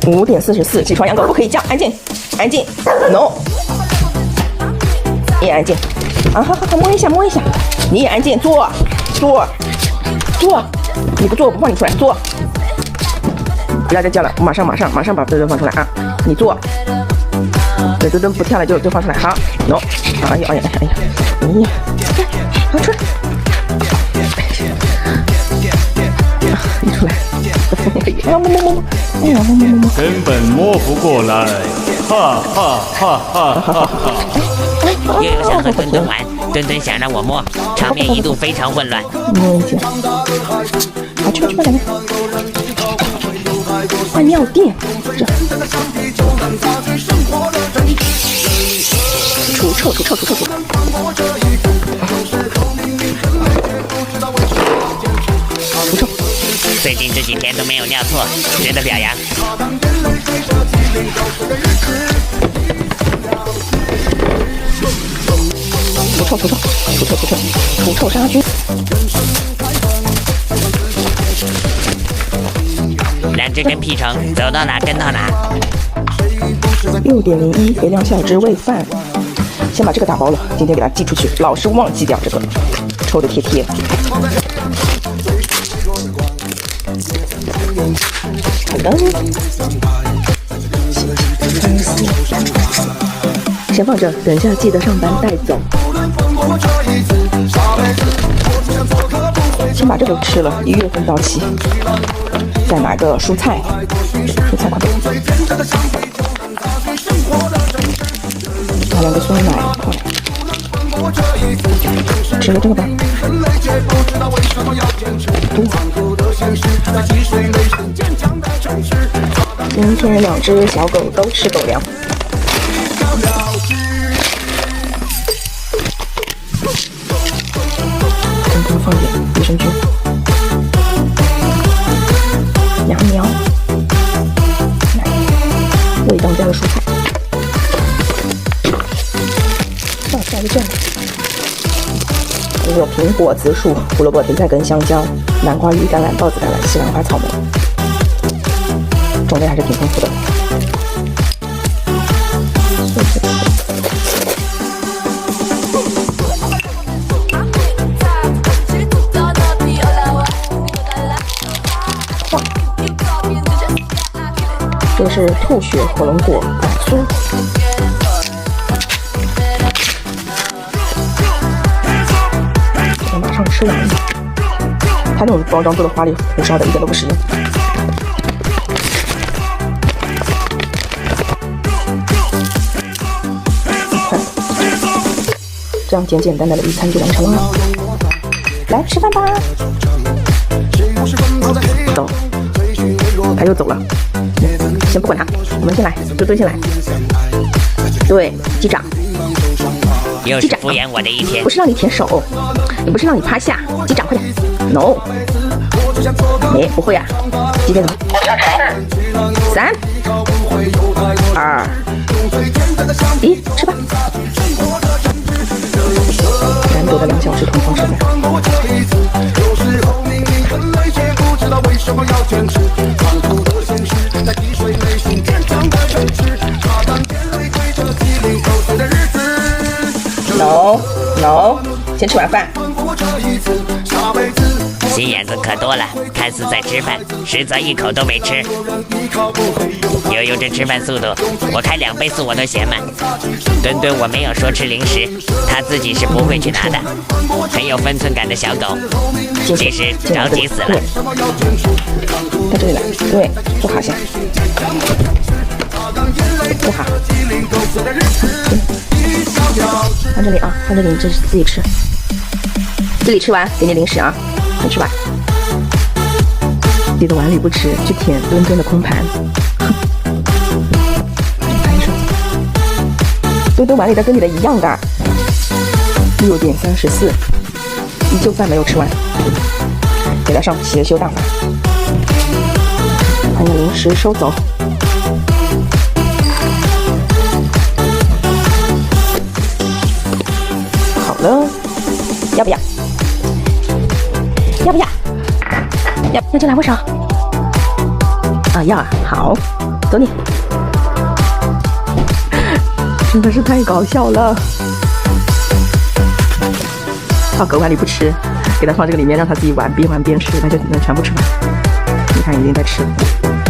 5:44，起床养狗不可以叫，安静，安静 ，no， 你也安静，啊，好，摸一下，你也安静，坐，你不坐我不放你出来，坐，不要再叫了，我马上把墩墩放出来啊，你坐，对，墩墩不跳了就放出来，好 ，no， 哎呀，你，好出来，你出来。哎呀，摸，根本摸不过来，哈！又有想和墩墩玩，墩墩想让我摸，场面一度非常混乱。摸一下，好，去吧，两个。换尿垫，这。除臭。最近这几天都没有尿错，值得表扬。除臭杀菌。2只跟屁虫走到哪跟到哪。6.01肥量小只喂饭，先把这个打包了，今天给它寄出去，老是忘记掉这个，臭的贴。好的，先放这，等一下记得上班带走。先把这个吃了，1月份到期。再买个蔬菜快点。买2个酸奶块。吃了这个吧。今天2只小狗都吃狗粮。多放点益生菌。2苗，味当家的蔬菜。下一个这样。有苹果、紫薯、胡萝卜、芹菜根、香蕉、南瓜、鱼、橄榄、豹子橄榄、西兰花、草莓，种类还是挺丰富的。这是兔血火龙果奶酥。马上吃完，它那种包装做的花里胡哨的，一点都不实用。这样简简单单的一餐就完成了。来吃饭吧。走，他又走了。先不管他，我们先来，墩墩先来。对，机长。又是敷衍我的一天。不是让你舔手，也不是让你趴下，机长快点 ，no， 你不会啊？几点钟？3、2、1，吃吧。难得的2小时同窗吃饭。No， 先吃完饭。心眼子可多了，看似在吃饭，实则一口都没吃。悠悠这吃饭速度，我开2倍速我都嫌慢。墩墩我没有说吃零食，他自己是不会去拿的，很有分寸感的小狗，其实着急死了。到这里来，对，坐好下，坐好。放这里啊，放这里，你自己吃，自己吃完给你零食啊，快吃吧。你的碗里不吃，去舔墩墩的空盘。墩墩碗里的跟你的一样大。6:34，依旧饭没有吃完，给他上邪修大法，把你的零食收走。好了，要不要？要不要？要这来握手？啊，要啊，好，走你！真的是太搞笑了。好，狗碗里不吃，给它放这个里面，让它自己玩，边玩边吃，它就能全部吃完。你看，已经在吃了。